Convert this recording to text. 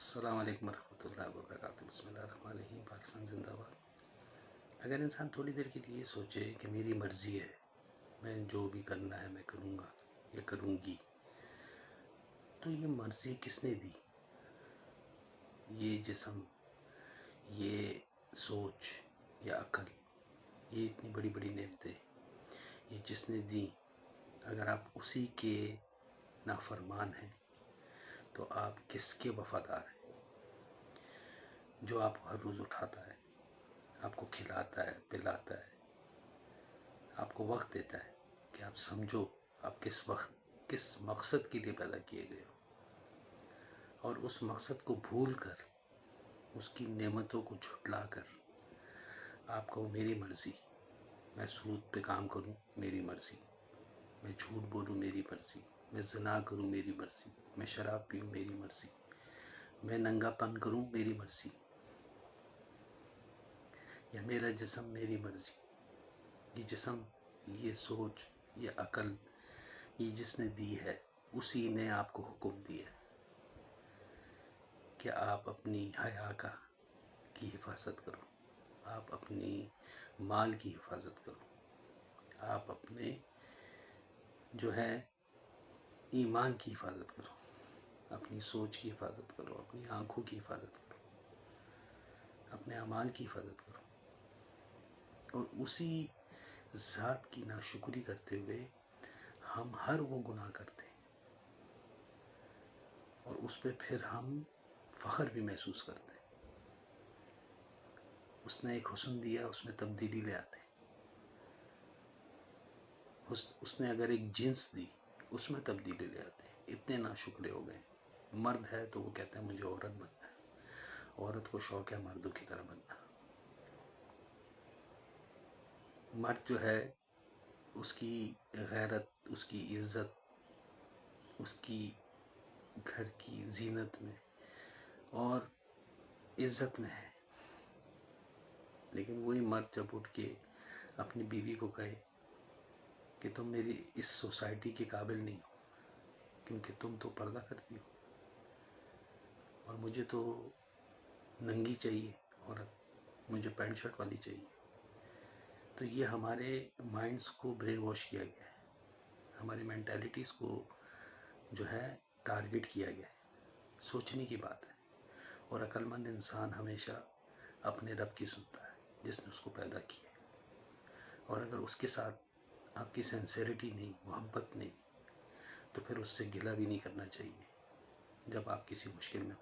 السلام علیکم ورحمۃ اللہ وبرکاتہ۔ بسم اللہ الرحمن الرحیم۔ پاکستان زندہ باد۔ اگر انسان تھوڑی دیر کے لیے سوچے کہ میری مرضی ہے، میں جو بھی کرنا ہے میں کروں گا یا کروں گی، تو یہ مرضی کس نے دی؟ یہ جسم، یہ سوچ یا عقل، یہ اتنی بڑی بڑی نعمتیں یہ جس نے دی، اگر آپ اسی کے نافرمان ہیں تو آپ کس کے وفادار ہیں؟ جو آپ کو ہر روز اٹھاتا ہے، آپ کو کھلاتا ہے، پلاتا ہے، آپ کو وقت دیتا ہے کہ آپ سمجھو آپ کس مقصد کے لیے پیدا کیے گئے ہو، اور اس مقصد کو بھول کر، اس کی نعمتوں کو جھٹلا کر آپ کو میری مرضی، میں سود پہ کام کروں میری مرضی، میں جھوٹ بولوں میری مرضی، میں زنا کروں میری مرضی، میں شراب پیوں میری مرضی، میں ننگا پن کروں میری مرضی، یا میرا جسم میری مرضی۔ یہ جسم، یہ سوچ، یہ عقل، یہ جس نے دی ہے، اسی نے آپ کو حکم دیا ہے کہ آپ اپنی حیا کی حفاظت کرو، آپ اپنی مال کی حفاظت کرو، آپ اپنے جو ہے ایمان کی حفاظت کرو، اپنی سوچ کی حفاظت کرو، اپنی آنکھوں کی حفاظت کرو، اپنے اعمال کی حفاظت کرو۔ اور اسی ذات کی ناشکری کرتے ہوئے ہم ہر وہ گناہ کرتے ہیں، اور اس پہ پھر ہم فخر بھی محسوس کرتے ہیں۔ اس نے ایک حسن دیا، اس میں تبدیلی لے آتے ہیں۔ اس نے اگر ایک جنس دی، اس میں تبدیلی لے آتے ہیں۔ اتنے ناشکرے ہو گئے۔ مرد ہے تو وہ کہتے ہیں مجھے عورت بننا ہے، عورت کو شوق ہے مردوں کی طرح بننا۔ مرد جو ہے، اس کی غیرت، اس کی عزت، اس کی گھر کی زینت میں اور عزت میں ہے، لیکن وہی مرد جب اٹھ کے اپنی بیوی کو کہے کہ تم میری اس سوسائٹی کے قابل نہیں ہو کیونکہ تم تو پردہ کرتی ہو، اور مجھے تو ننگی چاہیے عورت، مجھے پینٹ شرٹ والی چاہیے، تو یہ ہمارے مائنڈز کو برین واش کیا گیا ہے، ہماری مینٹیلیٹیز کو جو ہے ٹارگٹ کیا گیا ہے۔ سوچنے کی بات ہے، اور عقل مند انسان ہمیشہ اپنے رب کی سنتا ہے جس نے اس کو پیدا کیا ہے، اور اگر اس کے ساتھ آپ کی سینسیریٹی نہیں، محبت نہیں، تو پھر اس سے گلہ بھی نہیں کرنا چاہیے جب آپ کسی مشکل میں